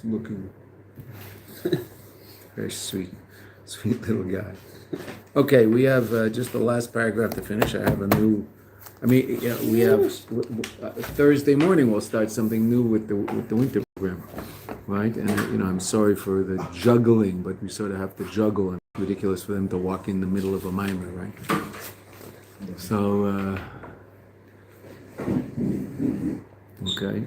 He's looking very sweet little guy. Okay, we have just the last paragraph to finish. I have a new. We have Thursday morning. We'll start something new with the winter program, right? And I'm sorry for the juggling, but we sort of have to juggle. And it's ridiculous for them to walk in the middle of a mimer, right? So, okay.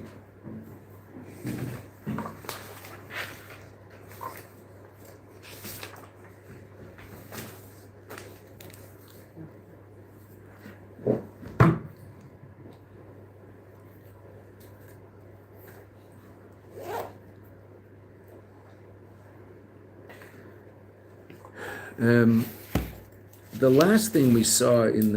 The last thing we saw in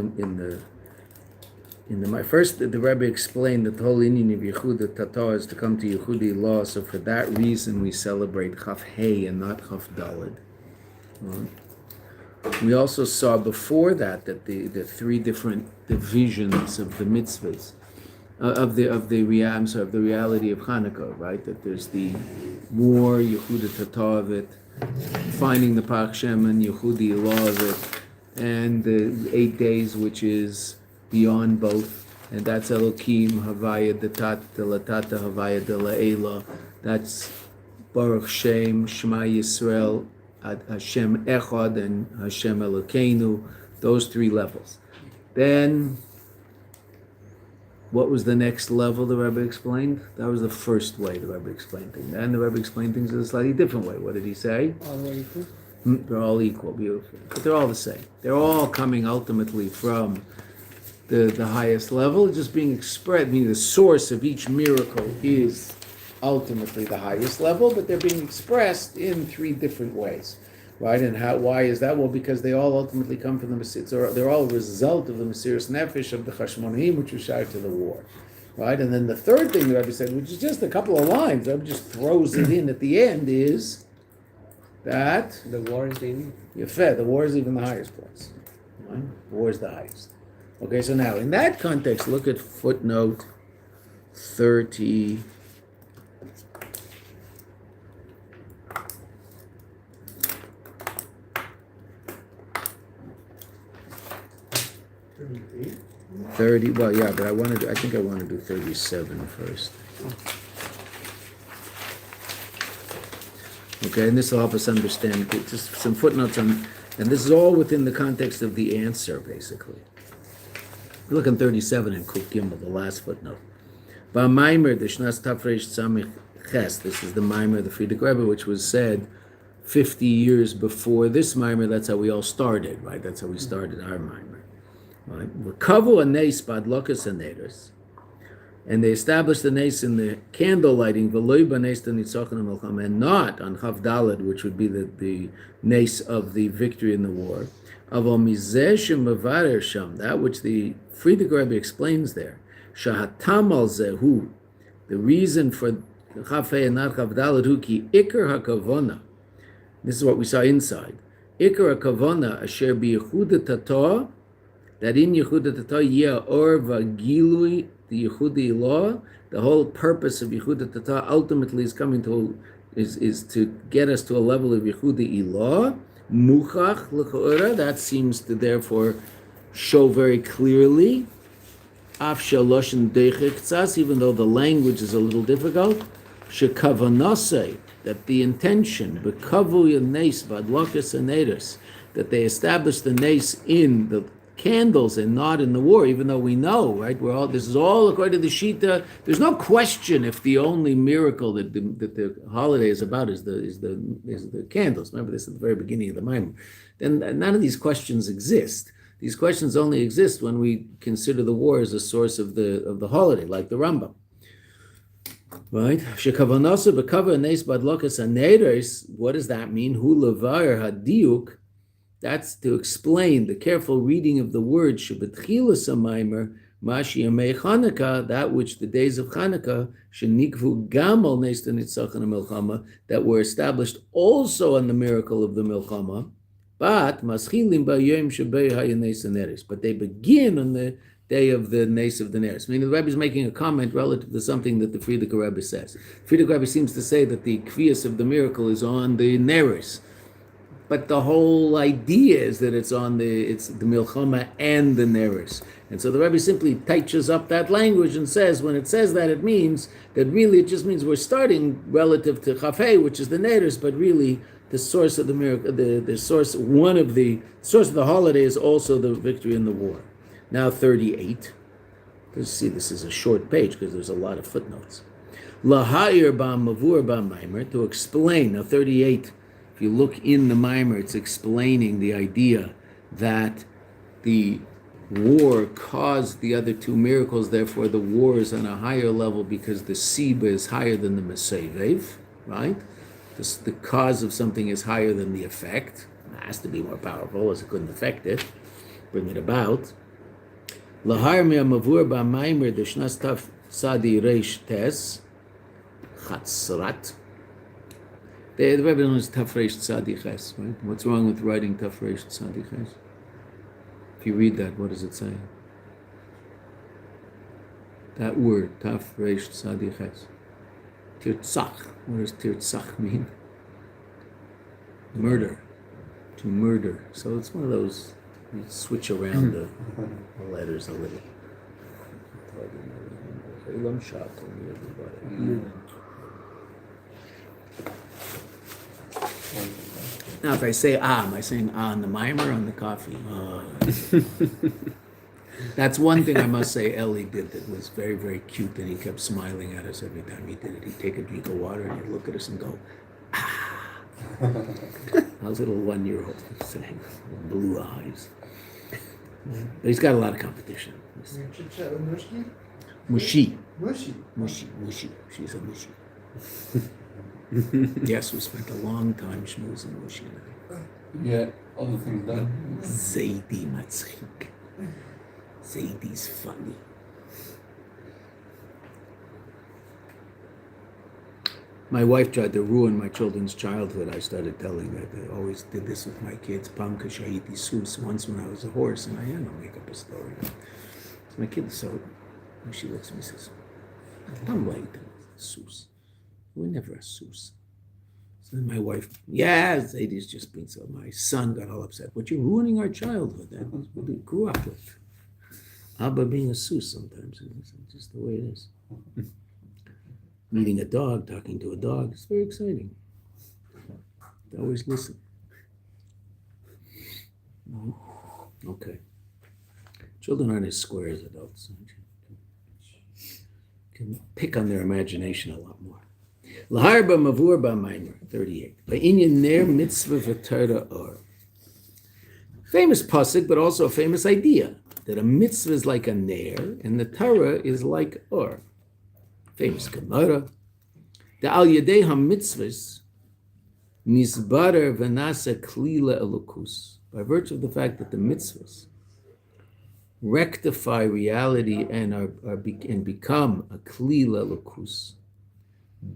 the first, the Rebbe explained that the whole Indian of Yehuda Tata is to come to Yehudi law. So for that reason, we celebrate Chaf Hey and not Chaf Daled. We also saw before that the three different divisions of the mitzvahs of the reality of Hanukkah, right? That there's the war, Yehuda Tata of it, finding the Pach Shem and Yehudi law of it, and the 8 days, which is beyond both, and that's Elokim Havaya Detat Delatata Havaya Delaela. That's Baruch Shem Shema Yisrael Hashem Echad and Hashem Elokeinu. Those three levels. Then, what was the next level the Rebbe explained? That was the first way the Rebbe explained things. And the Rebbe explained things in a slightly different way. What did he say? All equal. They're all equal, beautiful. But they're all the same. They're all coming ultimately from the highest level, just being expressed, meaning the source of each miracle is ultimately the highest level, but they're being expressed in three different ways, right? And why is that? Well, because they all ultimately come from the Mesiras. They're all a result of the Mesiras Nefesh of the Chashmonaim, which was shiur to the war, right? And then the third thing that Rebbe said, which is just a couple of lines, Rebbe just throws it in at the end, is that the war is the the war is even the highest place. Right? The war is the highest. Okay, so now in that context, look at footnote 30. Well, yeah, but I think I want to do 37 first. Okay, and this will help us understand just some footnotes on, and this is all within the context of the answer, basically. Look on 37 in Kuf Gimel, the last footnote. Ba'maimer d'shnas tafresh tzamich ches. This is the Maimer, the Frierdiker Rebbe, which was said 50 years before this Maimer. That's how we all started, right? That's how we started our Maimer, right? Kavu aneis ba'adlokas haneros, and they established the nes in the candle lighting, v'loy b'nes d'nitzochan ha'milchama, and not on Chav Daled, which would be the nes of the victory in the war. Aval mizeh shemavarer sham, that which the Frierdiker Rebbe explains there, shahatam al zehu, the reason for Chaf Hey and not Chav Daled hu ki ikar hakavona. This is what we saw inside. Ikar hakavona asher biyehuda tata, that in Yehuda tata yeh or v'gilui the Yehudi law. The whole purpose of Yehuda tata ultimately is coming to is to get us to a level of Yehudi law. Muchach l'cha'ora, that seems to therefore show very clearly, af shaloshin deichek tzas, even though the language is a little difficult, shekavanasei, that the intention, bekavu yanes vadlokas anedos, that they established the nes in the candles and not in the war, even though we know, right? This is all according to the Shita. There's no question if the only miracle that the holiday is about is the candles. Remember this at the very beginning of the Maimon. Then none of these questions exist. These questions only exist when we consider the war as a source of the holiday, like the Rambam. Right? Shekavanasa b'kava nes badlokas haneros. What does that mean? Hu levar hadiuk. That's to explain the careful reading of the word Shabbatchilas Maimer Mashi Yamei Chanukah, that which the days of Chanukah Shenikvu Gamal Nes Nitzachon Milchama, that were established also on the miracle of the Milchama, but Maschilim B'Yom Shebei Hayanes Aneres. But they begin on the day of the Nes of the Neres. Meaning the Rebbe is making a comment relative to something that the Frierdiker Rebbe says. Frierdiker Rebbe seems to say that the Kvias of the miracle is on the Neres. But the whole idea is that it's the Milchama and the Neres. And so the Rebbe simply touches up that language and says, when it says that, it means that really it just means we're starting relative to Chafei, which is the Neres, but really the source of the miracle, the source of the holiday is also the victory in the war. Now 38. You see, this is a short page because there's a lot of footnotes. Lahayir ba mavur ba maimer, to explain. Now 38. If you look in the Maimer, it's explaining the idea that the war caused the other two miracles, therefore the war is on a higher level because the Siba is higher than the Mesevev, right? The cause of something is higher than the effect. It has to be more powerful, as it couldn't affect it, bring it about. Lahar mea mavur ba Maimer deshnas taf sadi reish tes chatzrat. The Rebbe knows Tafresh Tzadiches, right? What's wrong with writing Tafresh Tzadiches? If you read that, what does it say? That word, Tafresh Tzadiches. Tirtzach. What does Tirtzach mean? Murder. To murder. So it's one of those, you switch around the letters a little. Now, if I say am I saying on the mimer, on the coffee? That's one thing I must say Ellie did that was very, very cute, and he kept smiling at us every time he did it. He'd take a drink of water and he'd look at us and go, ah. I was a little 1-year-old saying, blue eyes. But he's got a lot of competition. Mushi. She's a mushi. Yes, we spent a long time schmoozing Mushi. Yeah, other things done. Zaidi matzchik. Zaidi's funny. My wife tried to ruin my children's childhood. I started telling that I always did this with my kids. Pam kashayiti sus. Once when I was a horse, and I had to make up a story. So my kid so she looks at me and says, Pam like sus. We're never a sus. So then my wife, Zadie's just being so. My son got all upset. But you're ruining our childhood. That was what we grew up with. Abba being a sus sometimes. It's just the way it is. Meeting a dog, talking to a dog, it's very exciting. Always listen. Okay. Children aren't as square as adults. Can pick on their imagination a lot more. Laharba mavur ba maimer, 38. Va'inyan ner mitzvah v'tarda or. Famous pasuk, but also a famous idea that a mitzvah is like a ner and the Torah is like or. Famous Gemara. The al yedei ha-mitzvahs nisbarer v'nasa klila elokus. By virtue of the fact that the mitzvahs rectify reality and become a klila elokus.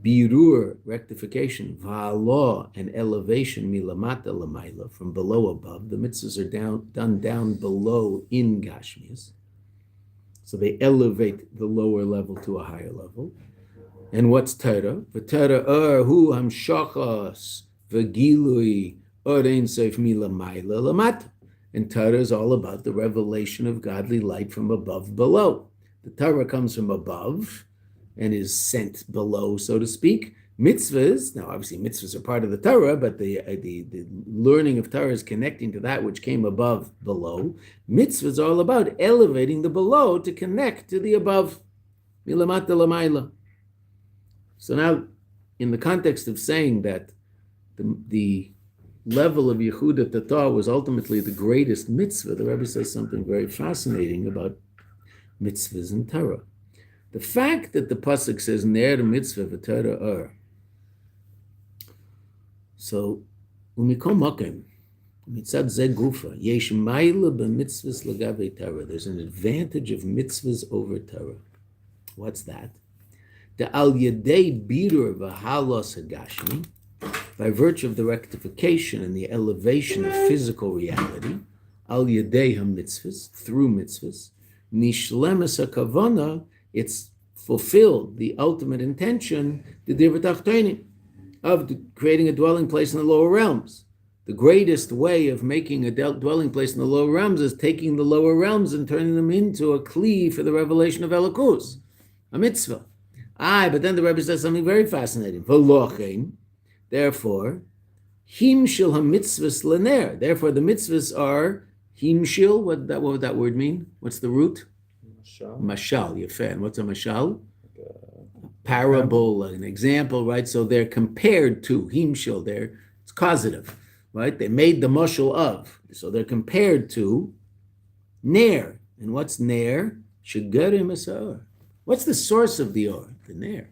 Birur, rectification, va'alo, and elevation, milamata lamaila, from below above. The mitzvahs are done down below in Gashmias. So they elevate the lower level to a higher level. And what's Torah? V'Torah hu hamshachas v'gilui orein seif milamayla lamata. And Torah is all about the revelation of godly light from above below. The Torah comes from above and is sent below, so to speak. Mitzvahs, now obviously mitzvahs are part of the Torah, but the learning of Torah is connecting to that which came above below. Mitzvahs are all about elevating the below to connect to the above. Milamata lamayla. So now, in the context of saying that the level of Yehuda Tata was ultimately the greatest mitzvah, the Rebbe says something very fascinating about mitzvahs and Torah. The fact that the pasuk says ner mitzvah v'Torah or. So, umikom makom, mitzad ze gufa, yesh ma'ila b'mitzvahs l'gavei Torah. There's an advantage of mitzvahs over Torah. What's that? The al yedei birur v'halos hagashmi, by virtue of the rectification and the elevation of physical reality, al yedei ha-mitzvahs, through mitzvahs, nishlemes hakavana, it's fulfilled the ultimate intention, the divrei of creating a dwelling place in the lower realms. The greatest way of making a dwelling place in the lower realms is taking the lower realms and turning them into a kli for the revelation of Elokus, a mitzvah. But then the Rebbe says something very fascinating. Therefore, himshil ha-mitzvahs lener. Therefore, the mitzvahs are himshil. What would that word mean? What's the root? Mashal. You're fan. What's a mashal? A parable, an example, right? So they're compared to himshil. It's causative, right? They made the mashal of. So they're compared to ner. And what's ner? Shegarim asar. What's the source of the or? The ner.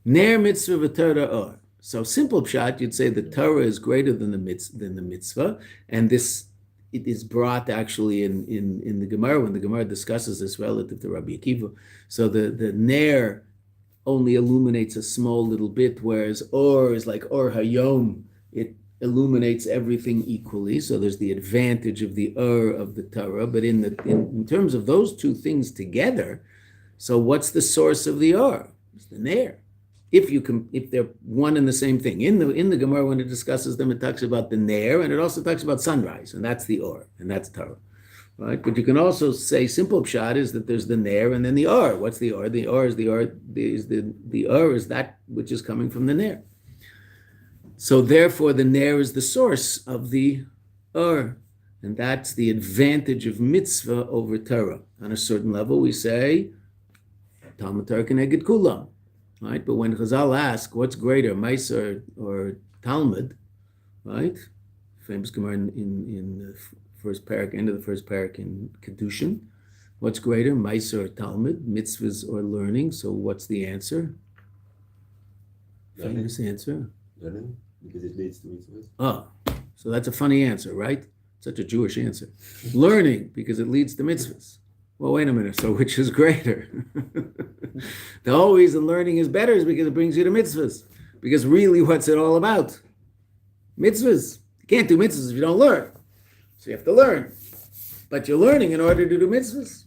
Ner mitzvah v'Torah or. So simple pshat, you'd say the Torah is greater than the mitzvah, and it is brought actually in the Gemara when the Gemara discusses this relative to Rabbi Akiva. So the ner only illuminates a small little bit, whereas or is like or hayom. It illuminates everything equally. So there's the advantage of the of the Torah, but in terms of those two things together. So what's the source of the or? It's the ner. If they're one and the same thing. In the Gemara, when it discusses them, it talks about the ner, and it also talks about sunrise, and that's the or, and that's Torah, right? But you can also say simple pshat is that there's the ner and then the or. What's the or? The or is the or is that which is coming from the ner. So therefore, the ner is the source of the or, and that's the advantage of mitzvah over Torah. On a certain level, we say Talmud Torah keneged kulam. Right, but when Chazal ask what's greater, Meiser or Talmud, right? Famous Gemara in the first parak, end of the first parak in Kedushin. What's greater, Meiser or Talmud, mitzvahs or learning? So what's the answer? Learning. Famous answer. Learning, because it leads to mitzvahs. Oh, so that's a funny answer, right? Such a Jewish answer. Learning, because it leads to mitzvahs. Well, wait a minute. So which is greater? The whole reason learning is better is because it brings you to mitzvahs. Because really, what's it all about? Mitzvahs. You can't do mitzvahs if you don't learn. So you have to learn. But you're learning in order to do mitzvahs.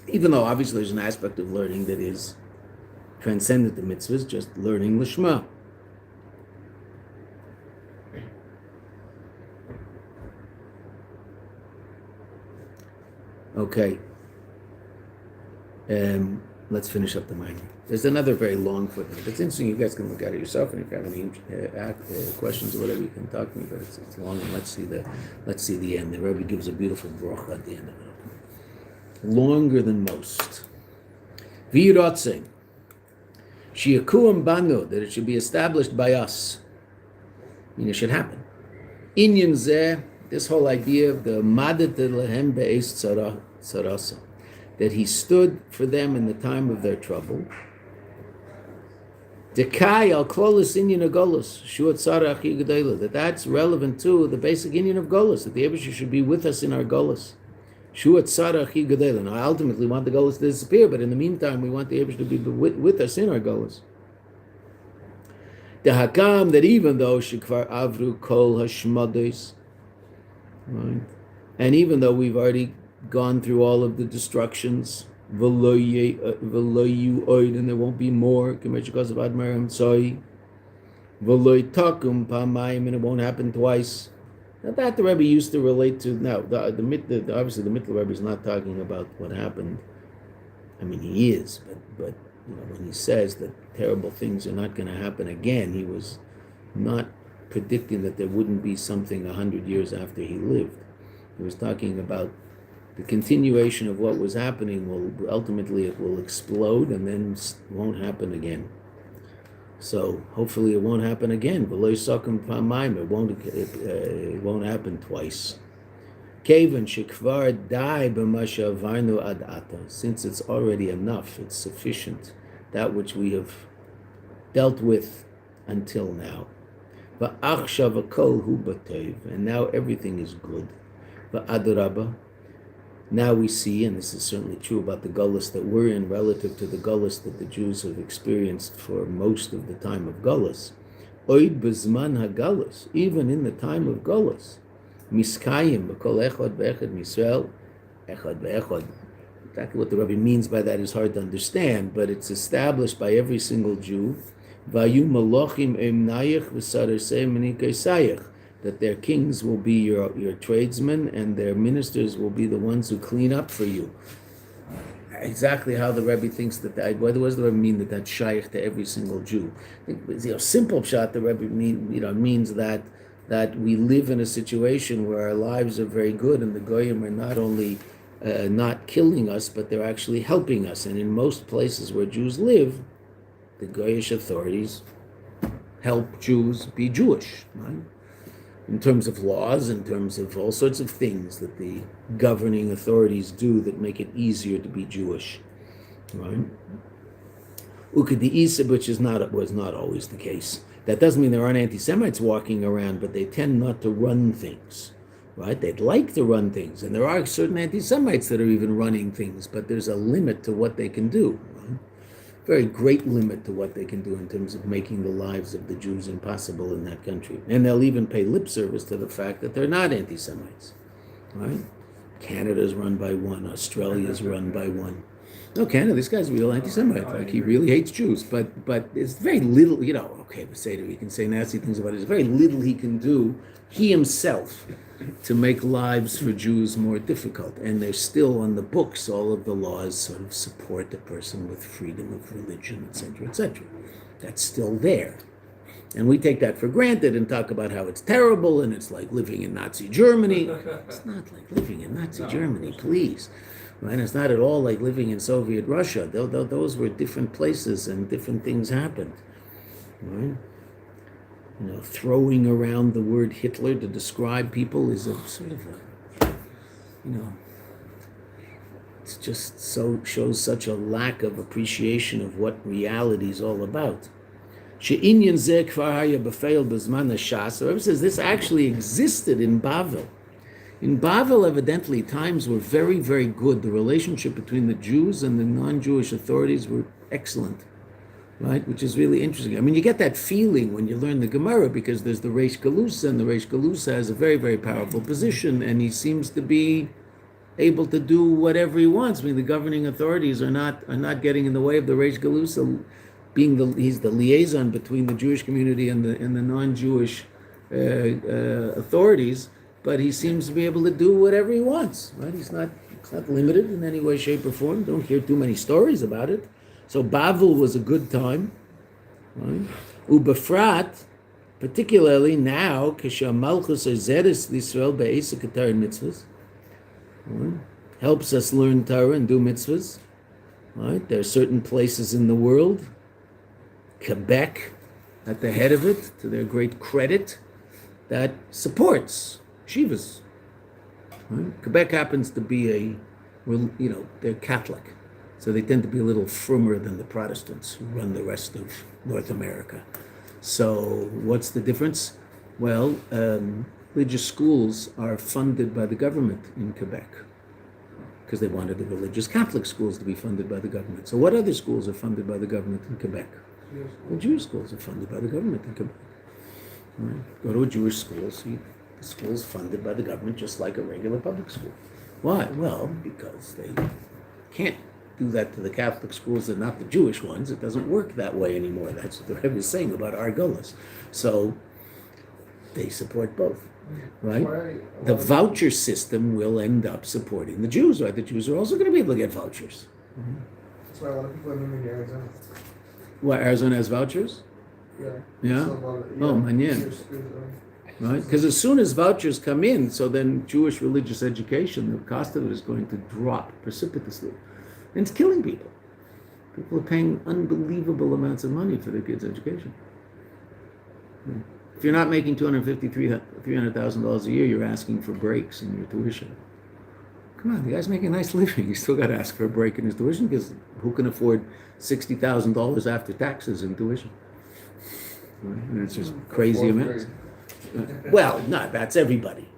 Even though obviously there's an aspect of learning that is transcendent to mitzvahs, just learning lishma. Okay. Let's finish up the Mayanot. There's another very long footnote. It's interesting. You guys can look at it yourself, and if you have any questions or whatever, you can talk to me. But it's long, and let's see the end. The Rebbe gives a beautiful bracha at the end of it. Longer than most. V'yiratzeh shiyakuam banu, that it should be established by us. I mean, it should happen. Inyan zeh. This whole idea of the madat lehem be'es tzarasa, that he stood for them in the time of their trouble. Dekai al klolis inyan agolus shuat tzara achi gedela, that's relevant to the basic inyan of golus, that the Eibusher should be with us in our golus. Shuat tzara achi gedela. Now, I ultimately want the golus to disappear, but in the meantime, we want the Eibusher to be with us in our golus. Dehakam, that even though shekvar avru kol hashmados, right, and even though we've already gone through all of the destructions, and there won't be more, and it won't happen twice. Now that the Rebbe used to relate to. Now, obviously the Mittler Rebbe is not talking about what happened. I mean, he is, but when he says that terrible things are not going to happen again, he was not predicting that there wouldn't be something 100 years after he lived. He was talking about the continuation of what was happening. Will ultimately it will explode and then won't happen again. So hopefully it won't happen again. It won't happen twice. Since it's already enough, it's sufficient, that which we have dealt with until now. And now everything is good. Now we see, and this is certainly true about the Gullus that we're in relative to the Gullus that the Jews have experienced for most of the time of Gullus. Oid bezman hagalus, even in the time of galus, miskayim b'kol echad ve'echad misrael, echad ve'echad. Exactly what the Rebbe means by that is hard to understand, but it's established by every single Jew. Vayu malachim emnayich v'sadersei menikaysayich, that their kings will be your tradesmen and their ministers will be the ones who clean up for you. Exactly how the Rebbe thinks that. What does the Rebbe mean that that's shaykh to every single Jew? I think, simple pshat, the Rebbe means that we live in a situation where our lives are very good and the goyim are not only not killing us, but they're actually helping us. And in most places where Jews live, the Goyish authorities help Jews be Jewish, right? In terms of laws, in terms of all sorts of things that the governing authorities do that make it easier to be Jewish, right? Ukadi which was not always the case. That doesn't mean there aren't anti-Semites walking around, but they tend not to run things, right? They'd like to run things, and there are certain anti-Semites that are even running things, but there's a limit to what they can do, right? Very great limit to what they can do in terms of making the lives of the Jews impossible in that country. And they'll even pay lip service to the fact that they're not anti-Semites, right? Canada's run by one, Australia's run by one. No, Canada, this guy's a real anti-Semite. Like, he really hates Jews, but there's very little, okay, Beseder, he can say nasty things about it. There's very little he can do, he himself, to make lives for Jews more difficult. And there's still on the books, all of the laws sort of support the person with freedom of religion, etc., etc. That's still there. And we take that for granted and talk about how it's terrible and it's like living in Nazi Germany. It's not like living in Nazi Germany, please. Right? It's not at all like living in Soviet Russia. Those were different places and different things happened. Right? Throwing around the word Hitler to describe people is a sort of it's just shows such a lack of appreciation of what reality is all about. She'inyan zeh kvar haya b'feil b'zman hashas. The Rebbe says this actually existed in Bavel. In Bavel, evidently, times were very, very good. The relationship between the Jews and the non-Jewish authorities were excellent, right? Which is really interesting. I mean, you get that feeling when you learn the Gemara because there's the Reish Galusa, and the Reish Galusa has a very, very powerful position, and he seems to be able to do whatever he wants. I mean, the governing authorities are not getting in the way of the Reish Galusa, he's the liaison between the Jewish community and the non-Jewish authorities. But he seems to be able to do whatever he wants, right? It's not limited in any way, shape, or form. Don't hear too many stories about it. So Bavel was a good time, right? Ubefrat, particularly now, Kisha Malchus Ezeres L'Yisrael Be'esek Torah and mitzvahs, right? Helps us learn Torah and do mitzvahs, right? There are certain places in the world, Quebec at the head of it, to their great credit, that supports Shivas. Right? Quebec happens to be they're Catholic, so they tend to be a little frummer than the Protestants who run the rest of North America. So what's the difference? Well, religious schools are funded by the government in Quebec because they wanted the religious Catholic schools to be funded by the government. So what other schools are funded by the government in Quebec? The Jewish schools are funded by the government in Quebec. Right? Go to a Jewish school, see the school's funded by the government just like a regular public school. Why? Well, because they can't do that to the Catholic schools and not the Jewish ones. It doesn't work that way anymore. That's what the Rebbe is saying about our gullahs. So they support both, right? The voucher system will end up supporting the Jews, right? The Jews are also going to be able to get vouchers. That's why a lot of people are moving to Arizona. What, Arizona has vouchers? Yeah? Oh, manyan. Right? Because as soon as vouchers come in, so then Jewish religious education, the cost of it is going to drop precipitously. And it's killing people. People are paying unbelievable amounts of money for their kids' education. If you're not making $250,000, $300,000 a year, you're asking for breaks in your tuition. Come on, the guy's making a nice living. You still got to ask for a break in his tuition because who can afford $60,000 after taxes in tuition? Right? And it's just crazy amounts. Well, no, that's everybody.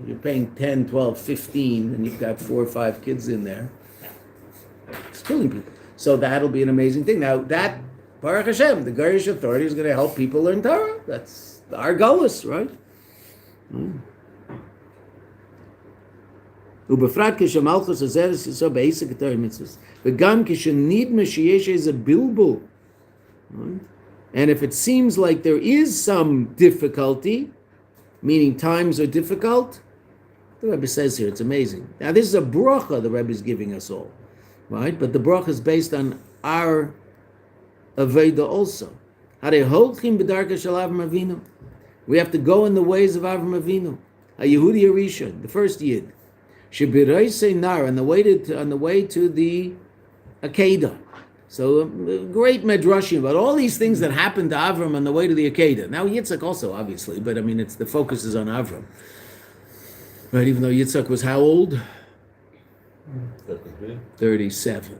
You're paying 10, 12, 15, and you've got 4 or 5 kids in there. It's killing people. So that'll be an amazing thing. Now, that Baruch Hashem, the Garish authority is going to help people learn Torah. That's our galus, right? ובפרט כשמלכוס הזרס יסוד בעסק התורה מצווה, וגם כשנדמה שיש איזה בלבול, and if it seems like there is some difficulty, meaning times are difficult, the Rebbe says here, it's amazing. Now this is a bracha the Rebbe is giving us all, right? But the bracha is based on our Aveda also. We have to go in the ways of Avram Avinu, a Yehudi Arishon, the first Yid. Nar, on the way to the Akedah. So great medrashim about all these things that happened to Avram on the way to the Akedah. Now Yitzchak also, obviously, but I mean, it's the focus is on Avram, right? Even though Yitzchak was how old? 37.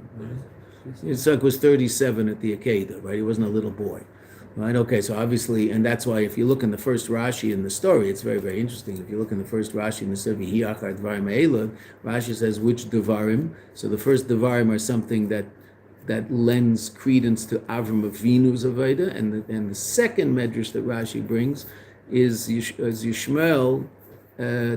Yitzchak was 37 at the Akedah, right? He wasn't a little boy. Right, okay, so obviously, and that's why if you look in the first Rashi in the story, it's very, very interesting. If you look in the first Rashi in the story, Rashi says which Devarim. So the first Devarim are something that lends credence to Avram Avinu's Aveda, and the second Medrash that Rashi brings is Yishmael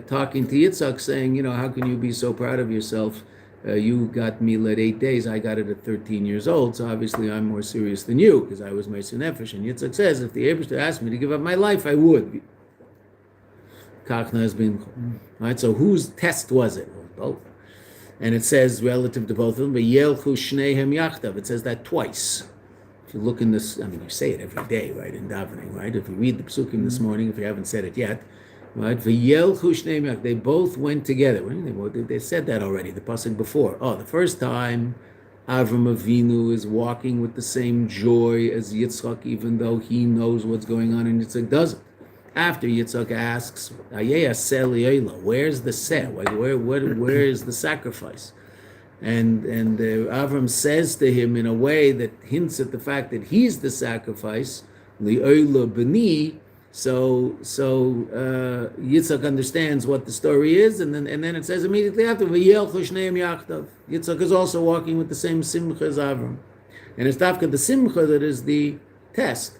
talking to Yitzchak, saying, how can you be so proud of yourself? You got me at 8 days, I got it at 13 years old, so obviously I'm more serious than you, because I was Meiser Nefesh. And Yitzchak says, if the Eibishter asked me to give up my life, I would. Kachna has been, right? So whose test was it? Well, both. And it says, relative to both of them, V'yelchu shneihem yachtav. It says that twice. If you look in this, I mean, you say it every day, right, in davening, right? If you read the Psukim this morning, if you haven't said it yet, right? They both went together. They said that already, the pasuk before. The first time, Avram Avinu is walking with the same joy as Yitzchak, even though he knows what's going on and Yitzchak doesn't. After Yitzchak asks, where's the seh? Where is the sacrifice? And Avram says to him in a way that hints at the fact that he's the sacrifice, li'ola b'ni. So Yitzchak understands what the story is, and then it says immediately after, Yitzchak is also walking with the same simcha as Avram. And it's Dafka the simcha that is the test.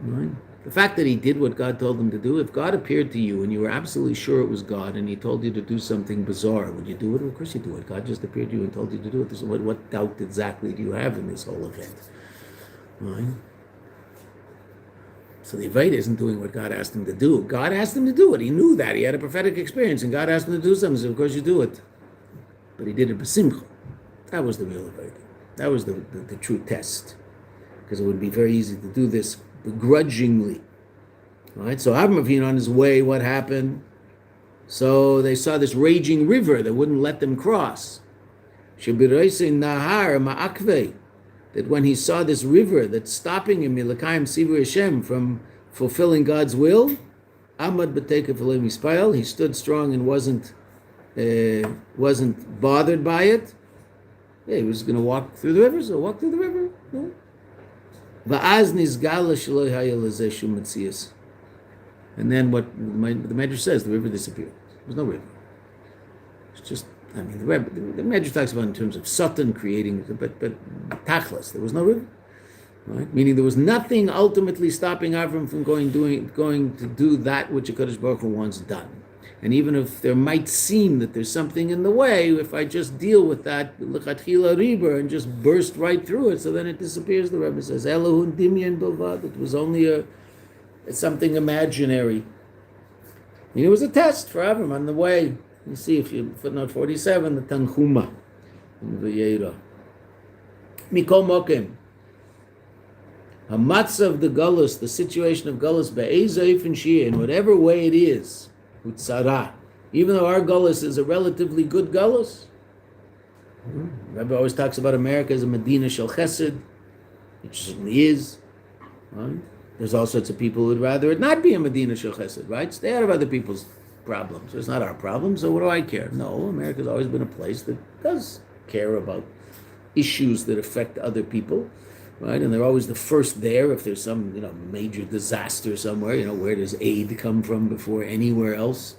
Right? The fact that he did what God told him to do, if God appeared to you and you were absolutely sure it was God and he told you to do something bizarre, would you do it? Of course you do it. God just appeared to you and told you to do it. What doubt exactly do you have in this whole event? Right? So the Aveda isn't doing what God asked him to do. God asked him to do it. He knew that. He had a prophetic experience, and God asked him to do something, so of course you do it. But he did it b'simcha. That was the real Aveda. That was the true test. Because it would be very easy to do this begrudgingly. Right? So Avram Avinu on his way, what happened? So they saw this raging river that wouldn't let them cross. Shebiroise nahar ma'akvei. That when he saw this river that's stopping him, Milakayim Sivur Hashem, from fulfilling God's will, Amad B'Tekev Elohim Yispayel, he stood strong and wasn't bothered by it. Yeah, he was going to walk through the river, so walk through the river. Va'az nizgala shelo haya lezeh shum metzias. And then what the Medrash says, the river disappeared. There was no river. It's just, I mean, the Medrash talks about in terms of Satan creating, but Tachlis, there was no river, right? Meaning there was nothing ultimately stopping Avram from going to do that which HaKadosh Baruch Hu wants done. And even if there might seem that there's something in the way, if I just deal with that l'chatchila riber and just burst right through it, so then it disappears. The Rebbe says, Elohun dimyan bilvad. It was only something imaginary. And it was a test for Avram on the way. You see, if you footnote 47, the Tanchuma in Vayera. Mikol Mokem. A matzah of the Gullus, the situation of Gullus, be'ezayif and shia, in whatever way it is, utzara. Even though our Gullus is a relatively good Gullus. Rebbe always talks about America as a Medina shel Chesed, which certainly is. Right? There's all sorts of people who would rather it not be a Medina shel Chesed, right? Stay out of other people's problems. It's not our problem, so what do I care? No, America's always been a place that does care about issues that affect other people, right? And they're always the first there if there's some, major disaster somewhere. Where does aid come from before anywhere else?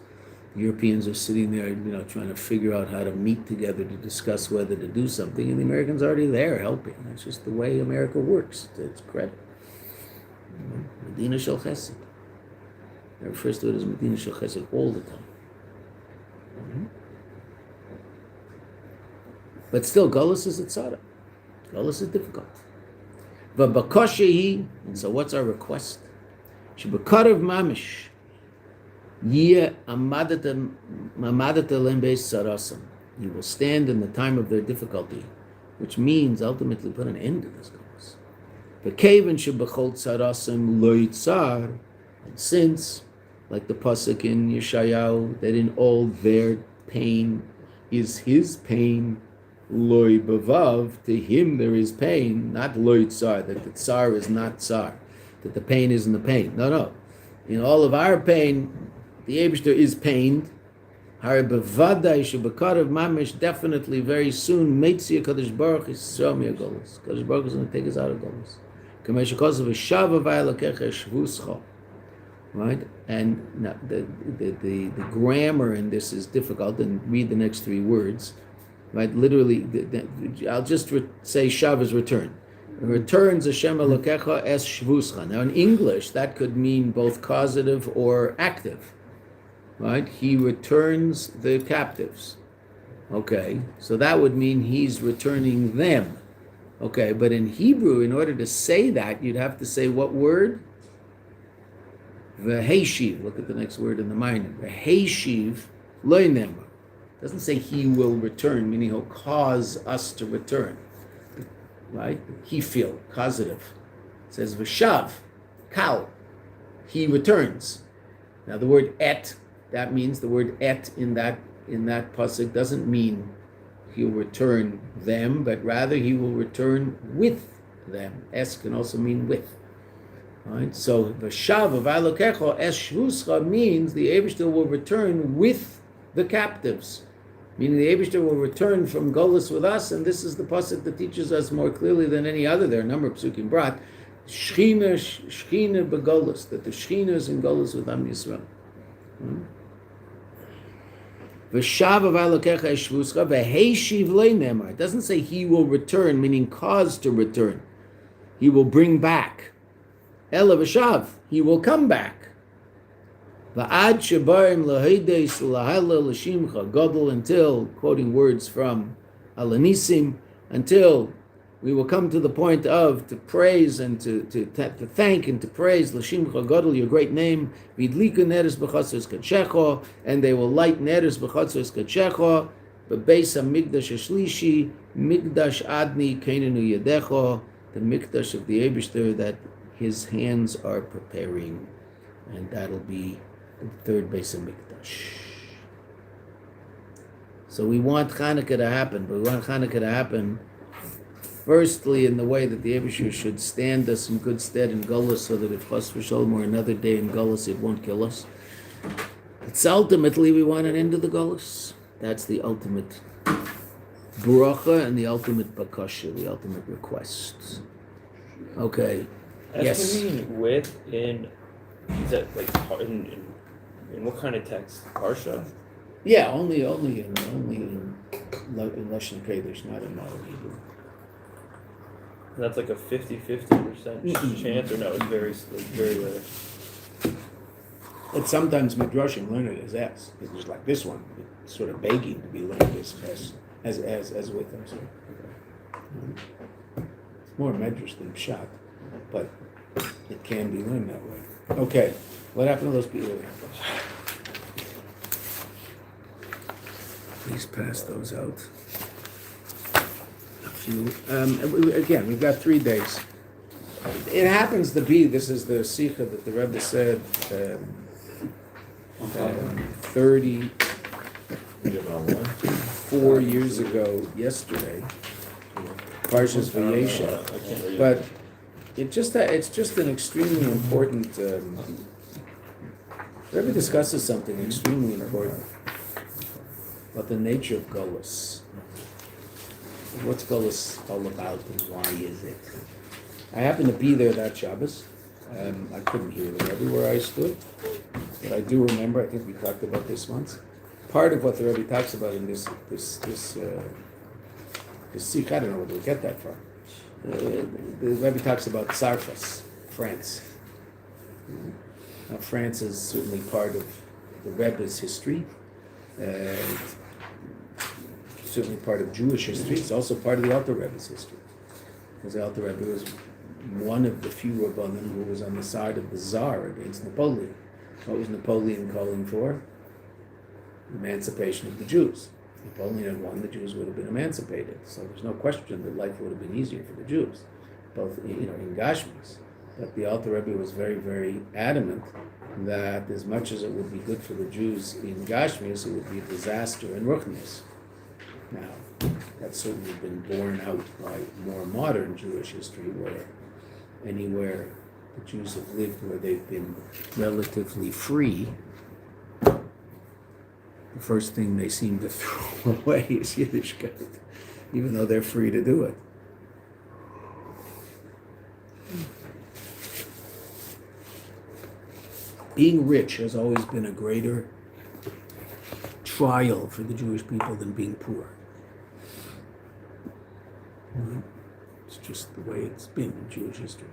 Europeans are sitting there, trying to figure out how to meet together to discuss whether to do something, and the Americans are already there helping. That's just the way America works. It's credit. Medina Shel Chesed. They refer to it as Medina Shel Chesed all the time. But still, Golus is a tzara. Golus is difficult. V'bakoshehi, and so what's our request? Shebekarav mamish. You will stand in the time of their difficulty, which means ultimately put an end to this goodness. And since, like the pasuk in Yeshayahu, that in all their pain is his pain, loy bavav, to him there is pain, not loy tsar, that the tsar is not tsar, that the pain isn't the pain. No. In all of our pain, the Eibishter is pained. Harabim shebekarav mamish, definitely very soon. Meitzi Kadosh Baruch is Yisrael mi'agolos. Kadosh Baruch is going to take us out of golos. Kamesh kosav v'shava v'aylakecha shvuscha. Right, and now the grammar in this is difficult. And read the next three words. Right, literally, I'll just say shav is return. Returns Hashem Elokecha es shvuscha. Now in English, that could mean both causative or active. Right? He returns the captives. Okay, so that would mean he's returning them. Okay, but in Hebrew, in order to say that, you'd have to say what word? Vayeshev. Look at the next word in the minor. Vayeshev lo nema. Doesn't say he will return, meaning he'll cause us to return. Right? He feel causative. It says v'shav, kal. He returns. Now the word et, that means the word et in that pasuk doesn't mean he'll return them, but rather he will return with them. Es can also mean with. Right? So v'shav v'aylokecha es shvuscha means the Eibishter will return with the captives. Meaning the Eibishter will return from Golus with us, and this is the pasuk that teaches us more clearly than any other. There are a number of psukim brought. Shechina begolus, that the Shechina is in Golus with Am Yisrael. V'shav v'aylokecha es shvuscha v'heishiv lo nemar. It doesn't say he will return, meaning cause to return. He will bring back. Ela v'shav, he will come back. Va'ad shebarim laheides lahayla l'shimcha gadol, until, quoting words from Alanisim, until we will come to the point of to praise and to thank and to praise l'shimcha gadol, your great name. V'idliku neres b'chatzos kadshecha, and they will light neres b'chatzos kadshecha. B'beis hamikdash hashlishi mikdash adni kainenu yadecha, the mikdash of the Eibishter that his hands are preparing, and that'll be the third Beis Hamikdash. So we want Chanukah to happen, but we want Chanukah to happen firstly in the way that the Eibishter should stand us in good stead in Golus, so that if Chas v'Sholom or another day in Golus, it won't kill us. It's ultimately we want an end to the Golus. That's the ultimate bracha and the ultimate bakasha, the ultimate request. Okay. Yes. Can mean with in, is that like in what kind of text? Parsha? Yeah, only in Lashon Kodesh, not in modern Hebrew. And that's like a 50% chance, or no? It's very rare. But sometimes Midrashim learn it as S. It's just like this one. It's sort of begging to be learned as with them. So. It's more Midrash than Pshat, but it can be learned that way. Okay, what happened to those people? Please pass those out. A few. Again, we've got 3 days. It happens to be, this is the Sikha that the Rebbe said 34 years ago yesterday, Parshas Vayeshev, but it's just an extremely important. The Rebbe discusses something extremely important about the nature of Golus. What's Golus all about, and why is it? I happened to be there that Shabbos. I couldn't hear the Rebbe where I stood, but I do remember. I think we talked about this once. part of what the Rebbe talks about in this sikh. I don't know where to get that from. The Rebbe talks about Sarfas, France. Now, France is certainly part of the Rebbe's history. Certainly part of Jewish history. It's also part of the Alter Rebbe's history. Because the Alter Rebbe was one of the few Rabbanim who was on the side of the Tsar against Napoleon. What was Napoleon calling for? Emancipation of the Jews. If Napoleon had won, the Jews would have been emancipated. So there's no question that life would have been easier for the Jews, both in Gashmis. But the Alter Rebbe was very, very adamant that as much as it would be good for the Jews in Gashmis, it would be a disaster in Ruchnis. Now, that's certainly been borne out by more modern Jewish history, where anywhere the Jews have lived where they've been relatively free, the first thing they seem to throw away is Yiddishkeit, even though they're free to do it. Being rich has always been a greater trial for the Jewish people than being poor. It's just the way it's been in Jewish history,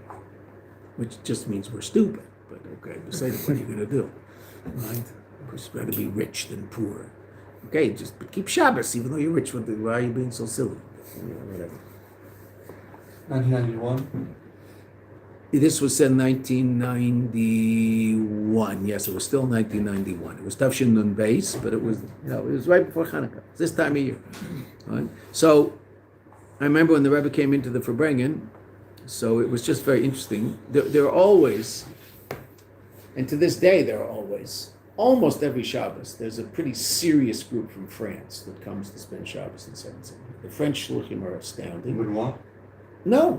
which just means we're stupid. But okay, what are you going to do? Right? It's better to be rich than poor. Okay, just keep Shabbos, even though you're rich. Why are you being so silly? Whatever. 1991. This was said in 1991. Yes, it was still 1991. It was Tafshin Nun Beis, but it was right before Hanukkah. It's this time of year. Right? So I remember when the Rebbe came into the Farbrengen, so it was just very interesting. There are always, and to this day there are always, almost every Shabbos, there's a pretty serious group from France that comes to spend Shabbos in 770. The French shluchim are astounding. Would what? No.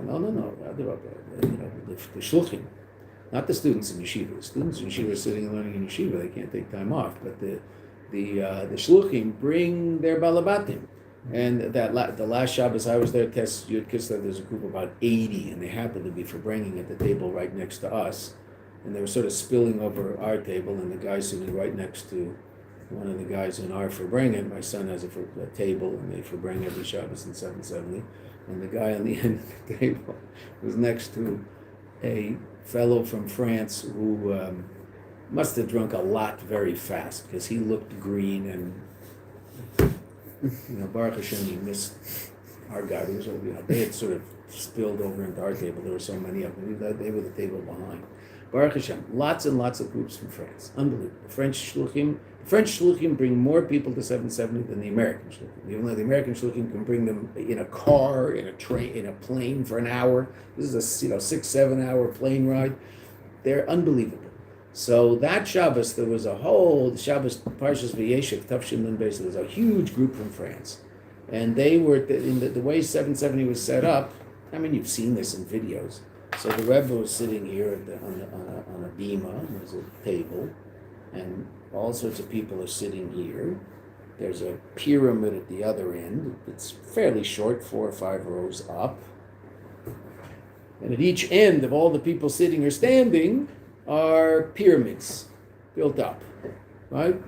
The shluchim, not the students in yeshiva. The students in yeshiva are sitting and learning in yeshiva. They can't take time off. But the shluchim bring their balabatim. And the last Shabbos I was there, Tess Yud Kislev, there's a group of about 80, and they happened to be for bringing at the table right next to us. And they were sort of spilling over our table, and the guy sitting right next to one of the guys in our Farbrengen. My son has a table, and they Farbrengen every Shabbos in 770. And the guy on the end of the table was next to a fellow from France who must have drunk a lot very fast, because he looked green and, Baruch Hashem, he missed our guy. They had sort of spilled over into our table. There were so many of them. They were the table behind. Baruch Hashem, lots and lots of groups from France. Unbelievable. The French shluchim bring more people to 770 than the American shluchim. Even though the American shluchim can bring them in a car, in a train, in a plane for an hour. This is a 6-7 hour plane ride. They're unbelievable. So that Shabbos, there was a whole Shabbos Parshas Vayeshev, Tafshin Nun Beis. There was a huge group from France, and they were in the way 770 was set up. I mean, you've seen this in videos. So the Rebbe was sitting here on a bima. There's a table, and all sorts of people are sitting here. There's a pyramid at the other end. It's fairly short, 4 or 5 rows up. And at each end of all the people sitting or standing are pyramids built up, right?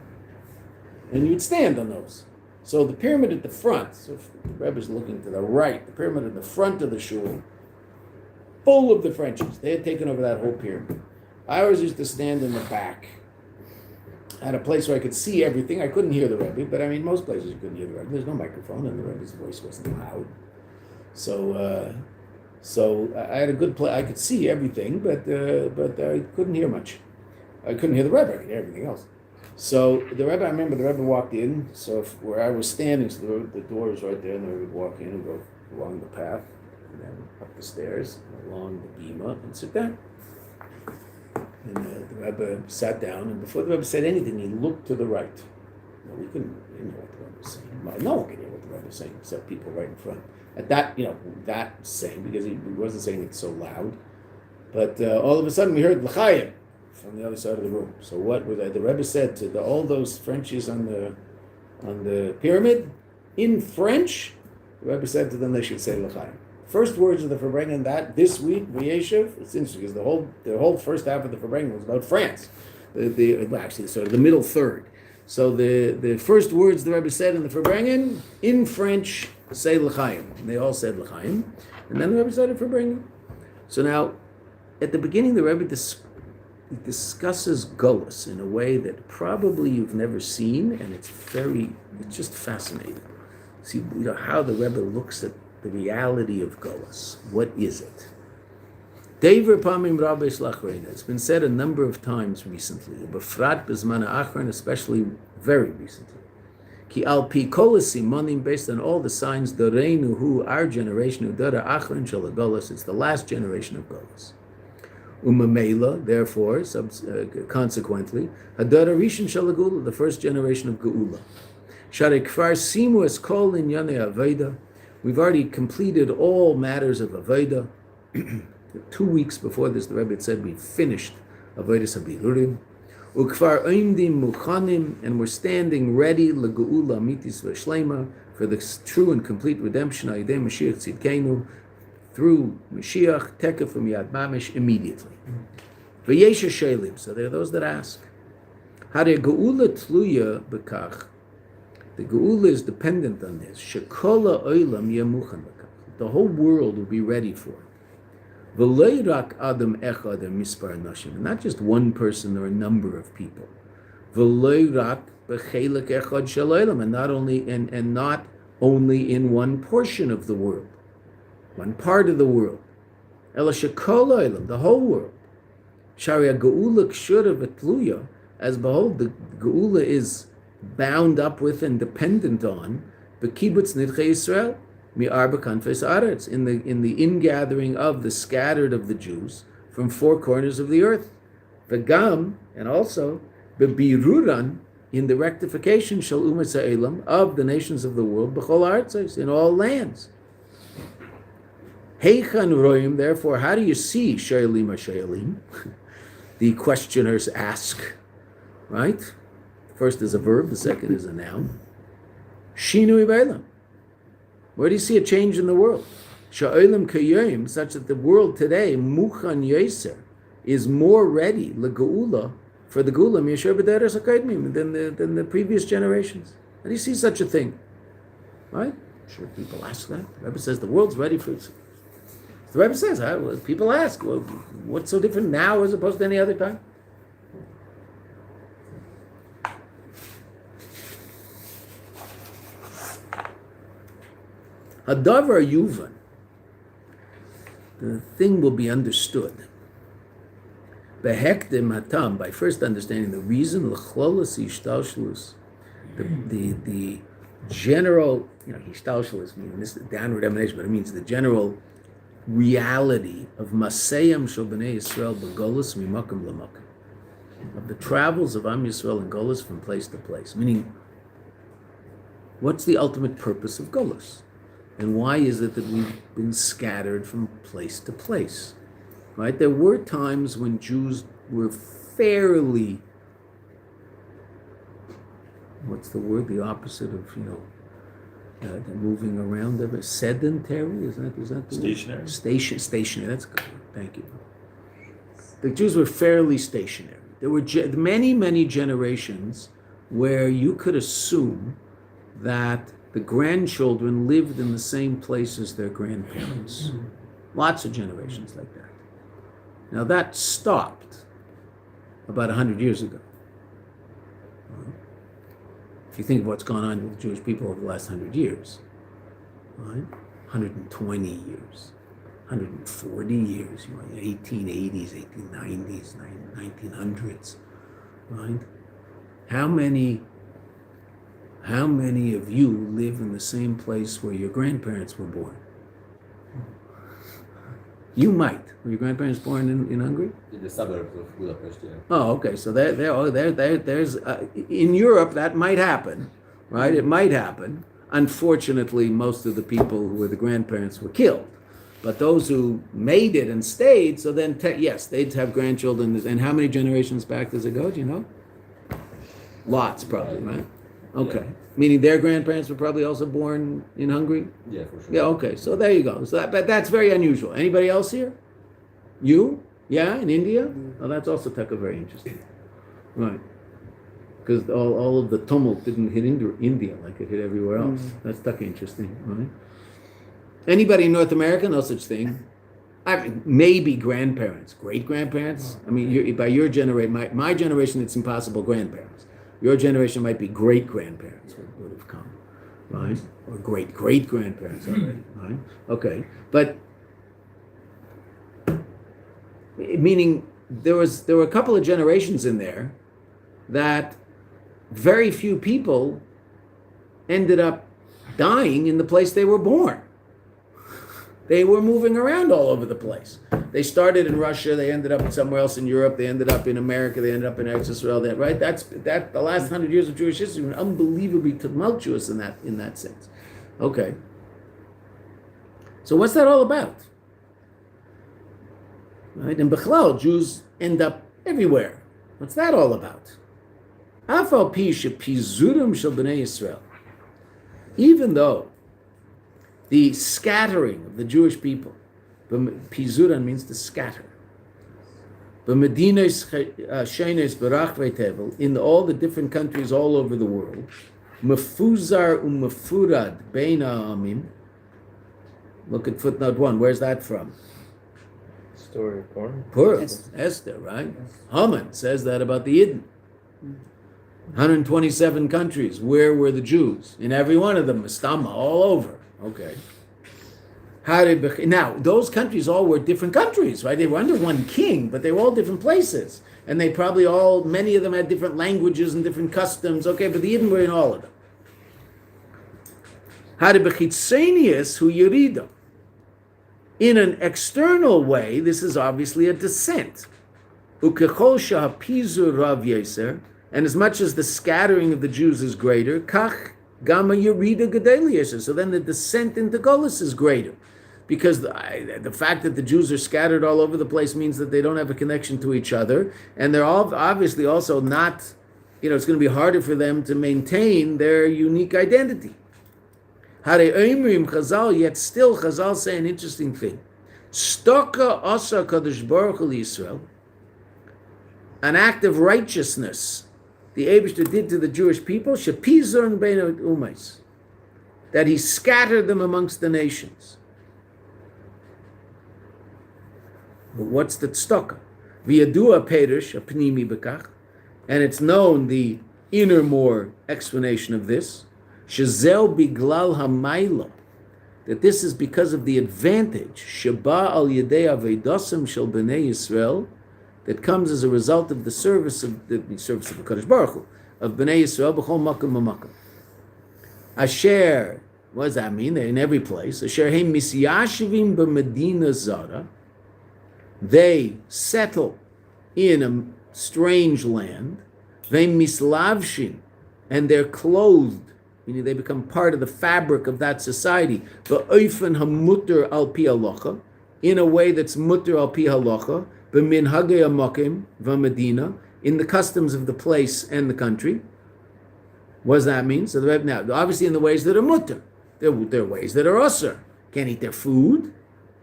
And you'd stand on those. So the pyramid at the front, so if the Rebbe's looking to the right, the pyramid at the front of the shul, full of the Frenchies. They had taken over that whole pyramid. I always used to stand in the back at a place where I could see everything. I couldn't hear the Rebbe, but I mean, most places you couldn't hear the Rebbe. There's no microphone, and the Rebbe's voice wasn't loud. So I had a good play. I could see everything, but I couldn't hear much. I couldn't hear the Rebbe. I could hear everything else. So the Rebbe, I remember the Rebbe walked in. So where I was standing, so the door was right there, and the Rebbe would walk in and go along the path, and then up the stairs, along the bima, and sit down. And the Rebbe sat down, and before the Rebbe said anything, he looked to the right. We didn't know what the Rebbe was saying. No one could hear what the Rebbe was saying, except people right in front. At that, that saying, because he wasn't saying it so loud. But all of a sudden we heard l'chaim from the other side of the room. So what was that? The Rebbe said to all those Frenchies on the pyramid, in French, the Rebbe said to them they should say l'chaim. First words of the Farbrengen that this week, Vayeshev, it's interesting because the whole first half of the Farbrengen was about France. Actually, sort of the middle third. So the first words the Rebbe said in the Farbrengen, in French, say L'chaim. They all said L'chaim. And then the Rebbe said it Farbrengen. So now, at the beginning, the Rebbe discusses Golus in a way that probably you've never seen, and it's just fascinating. See, how the Rebbe looks at the reality of Golus. What is it? It's been said a number of times recently, especially very recently. Ki al pi kol simonim, based on all the signs, Doreinu hu, our generation, Udara achron shel Golus, it's the last generation of Golus. Umamela, therefore, consequently, Hadara Rishon shel Geula, the first generation of Geula. Share kfar simu es kol inyane Aveda. We've already completed all matters of Aveda. 2 weeks before this, the Rebbe had said we finished Avodas HaBirurim. Ukfar oimdim muchanim, and we're standing ready legeula amitis v'shlema, for the true and complete redemption ayidei Mashiach tzidkenu, through Mashiach tekef umiyad mamish, immediately. Vayeshev shelim. So there are those that ask, hare geula tluya bekach. The geula is dependent on this. Shekola oilam yemuchan bekach. The whole world will be ready for it. V'leirak adam echad mispar nashim, not just one person or a number of people. V'leirak b'chelik echad shel olam, and not only in one portion of the world, one part of the world. Ela shekol olam, the whole world. Shari geula kshura v'tluya, as behold, the geula is bound up with and dependent on b'kibbutz nidchei Yisrael. In the ingathering of the scattered of the Jews from four corners of the earth. V'gam, and also, bebiruran, in the rectification shel umas ha'elam, of the nations of the world, b'chol artzos, in all lands. Heichan roim, therefore, how do you see she'elim ha'she'elim? The questioners ask, right? First is a verb, the second is a noun. Shinui b'elam. Where do you see a change in the world? Sha'olam kayim, such that the world today, muchan yoser, is more ready, legeula, for the geula, miyasher b'deres ha'kaidmim, than the previous generations. How do you see such a thing? Right? Sure, people ask that. The Rebbe says the world's ready for it. The Rebbe says, people ask, well, what's so different now as opposed to any other time? Hadavar yuvan, the thing will be understood. Behekdim hatam, by first understanding the reason, l'chlolas yishtalshlus, the general, yishtalshlus means this downward emanation, but it means the general reality of maseyam shel b'nei Yisrael b'golus mimakom l'makom, of the travels of Am Yisrael and Golus from place to place. Meaning, what's the ultimate purpose of Golus? And why is it that we've been scattered from place to place? Right? There were times when Jews were fairly, what's the word? The opposite of, they're moving around. Sedentary? Is that the Stationary. Word? Stationary. That's good. Thank you. The Jews were fairly stationary. There were many, many generations where you could assume that the grandchildren lived in the same place as their grandparents. Lots of generations like that. Now that stopped about 100 years ago. If you think of what's gone on with Jewish people over the last 100 years, right? 120 years, 140 years, 1880s, 1890s, 1900s, right? How many of you live in the same place where your grandparents were born? You might. Were your grandparents born in Hungary? In the suburbs of Budapest, yeah. Oh, okay. So there's in Europe that might happen, right? It might happen. Unfortunately, most of the people who were the grandparents were killed, but those who made it and stayed, so then yes, they'd have grandchildren. And how many generations back does it go? Do you know? Lots, probably, right? Okay. Yeah. Meaning their grandparents were probably also born in Hungary? Yeah, for sure. Yeah, okay. So there you go. So that's very unusual. Anybody else here? You? Yeah, in India? Oh, that's also very interesting. Right. because all of the tumult didn't hit India like it hit everywhere else. That's interesting, right? Anybody in North America, no such thing. I mean, maybe grandparents, great-grandparents. I mean, by your generation, my generation, it's impossible grandparents. Your generation might be great-grandparents would have come, right? Or great-great-grandparents already, right? Okay, but meaning there were a couple of generations in there that very few people ended up dying in the place they were born. They were moving around all over the place. They started in Russia. They ended up somewhere else in Europe. They ended up in America. They ended up in Israel. Right? That's the last 100 years of Jewish history were unbelievably tumultuous in that sense. Okay. So what's that all about? Right? In Bechlal, Jews end up everywhere. What's that all about? Even though the scattering of the Jewish people, pizuran means to scatter. In all the different countries all over the world, mefuzar umefurad bein ha'amim. Look at footnote 1. Where's that from? Story of Purim. Purim, Esther, right? Haman says that about the Yidden. 127 countries. Where were the Jews? In every one of them, Mastama, all over. Okay. Now, those countries all were different countries, right? They were under one king, but they were all different places. And they probably many of them had different languages and different customs. Okay, but the Yidden were in all of them. Hu Yerida. In an external way, this is obviously a descent. Ukechol shahapizur rav yeser, and as much as the scattering of the Jews is greater, kach Gama Yerida Gedel. So then the descent into Golus is greater. Because the fact that the Jews are scattered all over the place means that they don't have a connection to each other. And they're all obviously also not, it's going to be harder for them to maintain their unique identity. Hare Oimrim Chazal, yet still Chazal say an interesting thing. Stoka Asa Kadosh Baruch Hu Yisrael, an act of righteousness the Eibishter did to the Jewish people, shepizon bein umais, that he scattered them amongst the nations. But what's the tzedakah? V'yadua perish a pnimi bekach, and it's known the inner more explanation of this. Shezel biglal hamayla, that this is because of the advantage sheba al yedei avedasim shel bnei Yisrael, that comes as a result of the service of the Kadosh Baruch Hu, of Bnei Yisrael b'chol makom v'makom. Asher, what does that mean? They're in every place. Asher heim misyashivim b'medina zara. They settle in a strange land. They mislavshin, and they're clothed, meaning they become part of the fabric of that society. V'oifen hamuter al pi halacha, in a way that's muter al pi halacha. B'minhagei hamakim v'medina, in the customs of the place and the country. What does that mean? So now, obviously in the ways that are mutter. There are ways that are usher. Can't eat their food.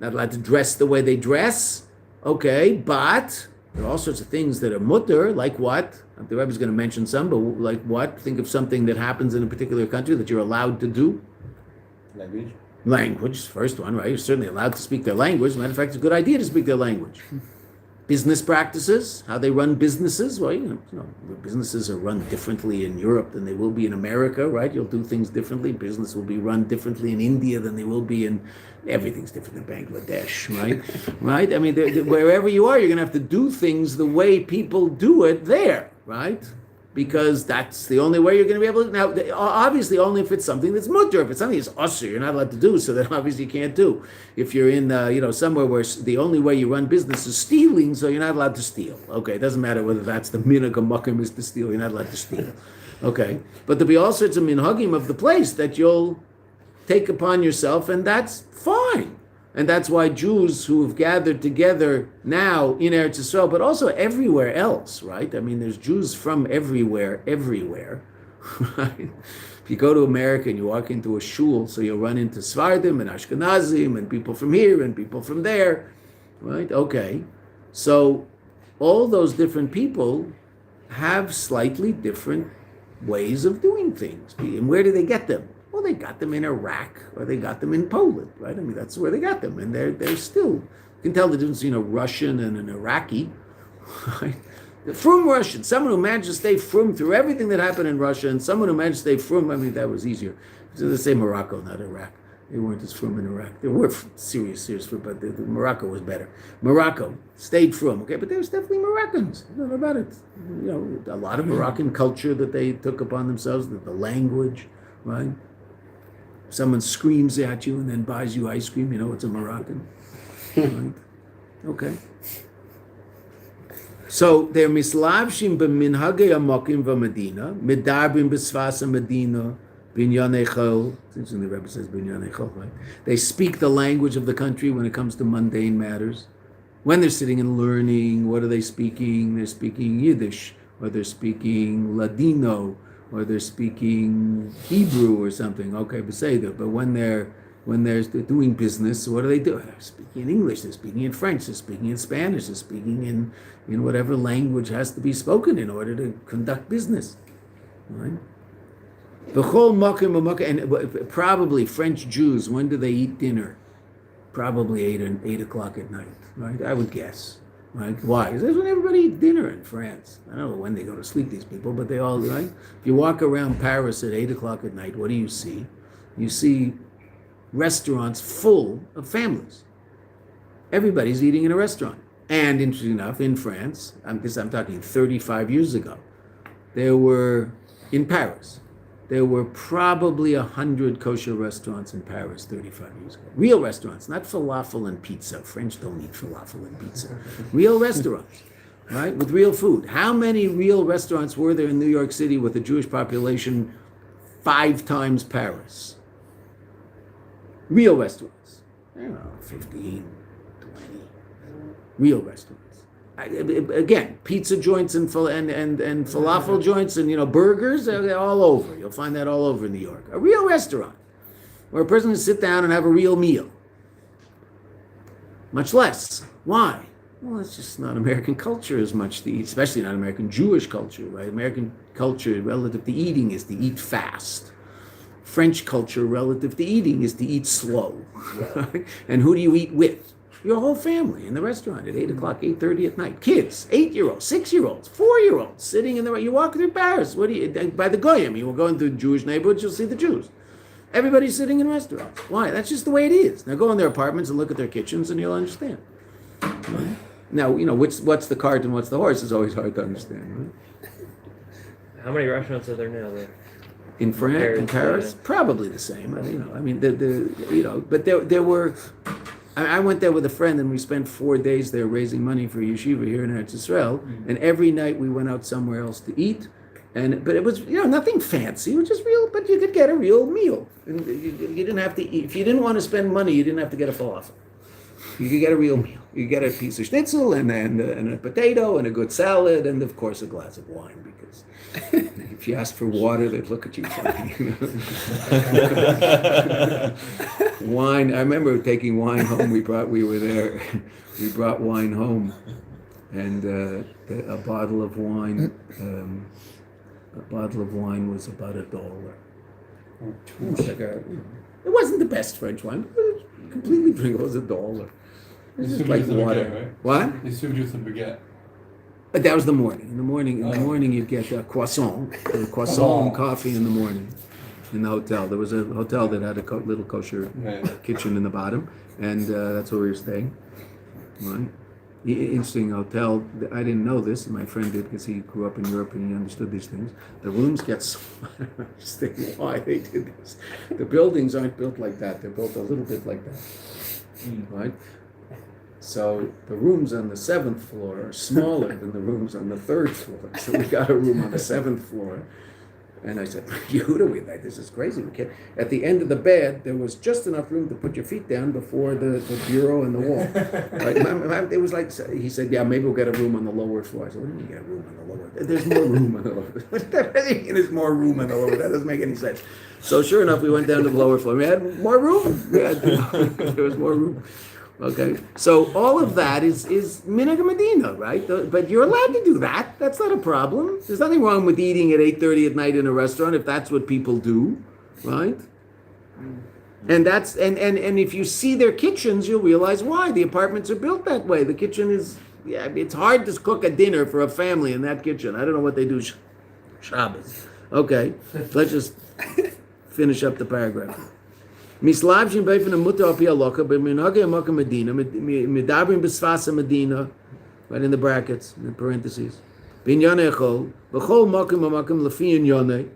Not allowed to dress the way they dress. Okay, but there are all sorts of things that are mutter, like what? The Rebbe is going to mention some, but like what? Think of something that happens in a particular country that you're allowed to do. Language, first one, right? You're certainly allowed to speak their language. As a matter of fact, it's a good idea to speak their language. Business practices, how they run businesses. Well, businesses are run differently in Europe than they will be in America, right? You'll do things differently. Business will be run differently in India than they will be in, everything's different in Bangladesh, right? Right? I mean, wherever you are, you're going to have to do things the way people do it there, right? Because that's the only way you're going to be able to. Now, obviously, only if it's something that's mutter. If it's something that's usher, you're not allowed to do, so that obviously you can't do. If you're in, somewhere where the only way you run business is stealing, so you're not allowed to steal. Okay, it doesn't matter whether that's the minhag makom is to steal. You're not allowed to steal. Okay, but there'll be all sorts of minhagim of the place that you'll take upon yourself, and that's fine. And that's why Jews who have gathered together now in Eretz Yisrael, but also everywhere else, right? I mean, there's Jews from everywhere, right? If you go to America and you walk into a shul, so you'll run into Svardim and Ashkenazim and people from here and people from there, right? Okay. So all those different people have slightly different ways of doing things. And where do they get them? Well, they got them in Iraq or they got them in Poland, right? I mean, that's where they got them. And they're still, you can tell the difference between a Russian and an Iraqi, right? From Russian, someone who managed to stay from through everything that happened in Russia, and someone who managed to stay from, I mean, that was easier. So they say Morocco, not Iraq. They weren't as from in Iraq. They were serious from, but Morocco was better. Morocco stayed from, okay, but there was definitely Moroccans. No doubt about it. You know, a lot of Moroccan culture that they took upon themselves, the language, right? Someone screams at you and then buys you ice cream, you know it's a Moroccan, right? Okay. So they're mislavshim b'minhagei amokim v'medina, medarbim b'svasa medina, binyanei chol. Since the Rebbe says binyanei chol, right? They speak the language of the country when it comes to mundane matters. When they're sitting and learning, what are they speaking? They're speaking Yiddish, or they're speaking Ladino, or they're speaking Hebrew or something. Okay, beseder. But when they're doing business, what do? They're speaking in English, they're speaking in French, they're speaking in Spanish, they're speaking in whatever language has to be spoken in order to conduct business. Right? And probably French Jews, when do they eat dinner? Probably 8 o'clock at night, right? I would guess. Right? Why? Because that's when everybody eats dinner in France. I don't know when they go to sleep, these people, but they all, right? If you walk around Paris at 8 o'clock at night, what do you see? You see restaurants full of families. Everybody's eating in a restaurant. And interesting enough, in France, I'm talking 35 years ago, in Paris, there were probably 100 kosher restaurants in Paris 35 years ago. Real restaurants, not falafel and pizza. French don't eat falafel and pizza. Real restaurants, right, with real food. How many real restaurants were there in New York City with a Jewish population 5 times Paris? Real restaurants. I don't know, 15, 20. Real restaurants. Again, pizza joints and falafel joints and burgers, they're all over. You'll find that all over New York. A real restaurant where a person can sit down and have a real meal. Much less. Why? Well, it's just not American culture as much to eat, especially not American Jewish culture, right? American culture relative to eating is to eat fast. French culture relative to eating is to eat slow. And who do you eat with? Your whole family in the restaurant at 8 o'clock, 8:30 at night. Kids, 8-year-olds, 6-year-olds, 4-year-olds sitting in the you walk through Paris. By the Goyim, you will go into Jewish neighborhoods, you'll see the Jews. Everybody's sitting in restaurants. Why? That's just the way it is. Now go in their apartments and look at their kitchens and you'll understand. Right? Now, what's the cart and what's the horse is always hard to understand, right? How many restaurants are there now? In Paris, probably the same. But there were. I went there with a friend, and we spent 4 days there raising money for yeshiva here in Eretz Yisrael. Mm-hmm. And every night we went out somewhere else to eat. But it was nothing fancy. It was just real. But you could get a real meal, and you didn't have to eat. If you didn't want to spend money, you didn't have to get a falafel. You could get a real meal. You get a piece of schnitzel and a potato and a good salad and of course a glass of wine, because if you ask for water, they'd look at you funny. Wine. I remember taking wine home. We were there. We brought wine home, and a bottle of wine. A bottle of wine was about $1. It wasn't the best French wine, but it was completely drinkable. It was $1. It's just like water. Baguette, right? What? They served you some baguette. But that was the morning. In the morning, you'd get a croissant and coffee in the morning in the hotel. There was a hotel that had a little kosher kitchen in the bottom, and that's where we were staying. Right? Interesting hotel. I didn't know this, and my friend did because he grew up in Europe and he understood these things. The rooms get so I don't understand why they did this. The buildings aren't built like that. They're built a little bit like that. Right? So the rooms on the 7th floor are smaller than the rooms on the 3rd floor. So we got a room on the 7th floor. And I said, who do we like? This is crazy. We can't. At the end of the bed, there was just enough room to put your feet down before the bureau and the wall. Right? It was like, he said, yeah, maybe we'll get a room on the lower floor. I said, what do you mean get a room on the lower? There's more room on the lower. There's more room on the lower. That doesn't make any sense. So sure enough, we went down to the lower floor. We had more room. There was more room. Okay, so all of that is minhag Medina, right? But you're allowed to do that. That's not a problem. There's nothing wrong with eating at 8:30 at night in a restaurant if that's what people do, right? And that's and if you see their kitchens, you'll realize why the apartments are built that way. The kitchen is it's hard to cook a dinner for a family in that kitchen. I don't know what they do Shabbos. Okay, let's just finish up the paragraph. Mislavshin beifin amuta api aloka, but minhage amaka Medina, midabrin besfasa Medina, right in the brackets, in the parentheses. Binyan echol, b'chol makim amakim lefi inyane,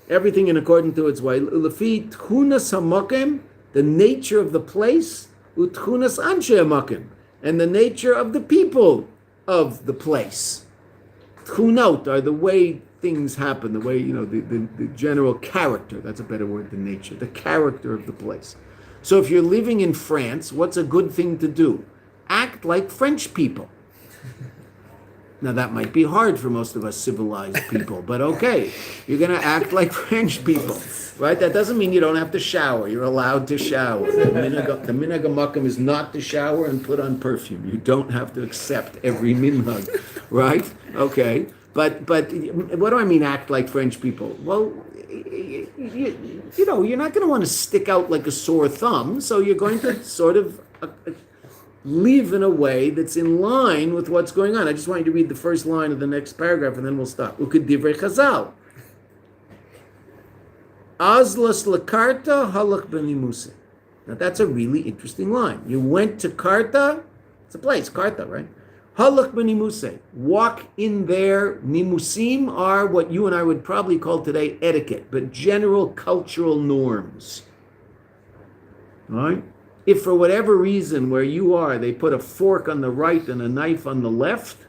everything in according to its way. Lefi tchunas hamakim, the nature of the place, utchunas anshe hamakim, and the nature of the people of the place. Tchunot are the way things happen, the way, the general character, that's a better word than nature, the character of the place. So if you're living in France, what's a good thing to do? Act like French people. Now that might be hard for most of us civilized people, but okay, you're going to act like French people, right? That doesn't mean you don't have to shower. You're allowed to shower. The minhag hamakom is not to shower and put on perfume. You don't have to accept every minhag, right? Okay. But what do I mean act like French people? Well, you're not going to want to stick out like a sore thumb, so you're going to sort of live in a way that's in line with what's going on. I just want you to read the first line of the next paragraph and then we'll stop. Ukedivrei Chazal. Azlas lakarta halak benimuse. Now that's a really interesting line. You went to Karta, it's a place, Karta, right? Halak benimuse, walk in there. Nimusim are what you and I would probably call today etiquette, but general cultural norms. All right? If for whatever reason where you are, they put a fork on the right and a knife on the left,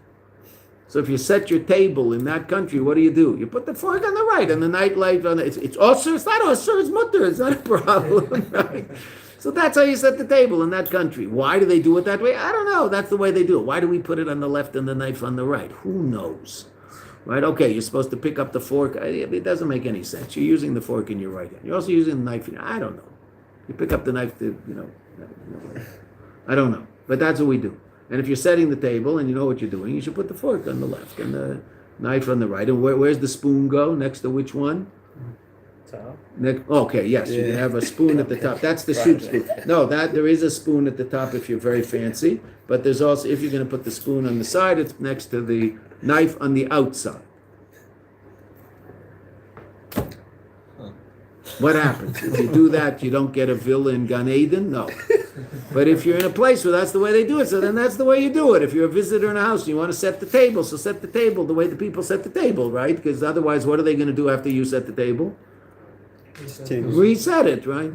so if you set your table in that country, what do? You put the fork on the right and the knife on the, it's also, it's not also, it's mutter, it's not a problem, right? So that's how you set the table in that country. Why do they do it that way? I don't know. That's the way they do it. Why do we put it on the left and the knife on the right? Who knows? Right? Okay, you're supposed to pick up the fork. It doesn't make any sense. You're using the fork in your right hand. You're also using the knife. I don't know. You pick up the knife to, I don't know. But that's what we do. And if you're setting the table and you know what you're doing, you should put the fork on the left and the knife on the right. And where's the spoon go? Next to which one? Top. Okay, yes, you can have a spoon at the top. That's the soup spoon. No, there is a spoon at the top if you're very fancy, but there's also, if you're going to put the spoon on the side, it's next to the knife on the outside. What happens? If you do that, you don't get a villa in Gan Eden? No. But if you're in a place where that's the way they do it, so then that's the way you do it. If you're a visitor in a house and you want to set the table, so set the table the way the people set the table, right? Because otherwise, what are they going to do after you set the table? Reset it, right?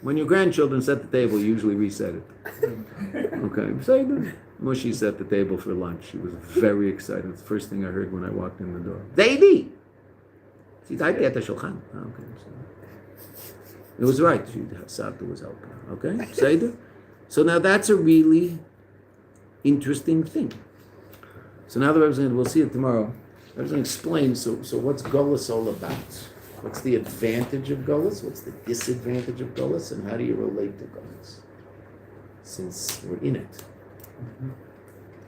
When your grandchildren set the table, you usually reset it. Okay, so Mushi set the table for lunch. She was very excited. It's the first thing I heard when I walked in the door. Zaidi! She's at the shulchan. Okay, so it was right. Sabta was helping. Okay, Seder. So now that's a really interesting thing. So now the Rebbe's going to, we'll see it tomorrow. The Rebbe's going to explain, so what's Golus all about? What's the advantage of Golus? What's the disadvantage of Golus? And how do you relate to Golus? Since we're in it.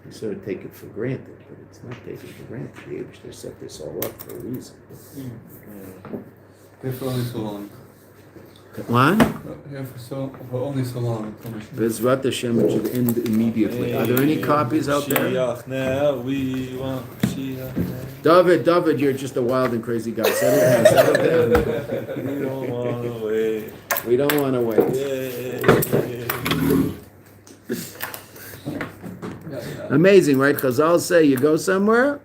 We sort of take it for granted, but it's not taken for granted. The Eibishter set this all up for a reason. Here for only so long. What? Here for only so long. Bezrat Hashem, it should end immediately. Are there any copies out there? David, you're just a wild and crazy guy. Settle down. We don't want to wait. We don't want to wait. Amazing, right? Chazal say you go somewhere,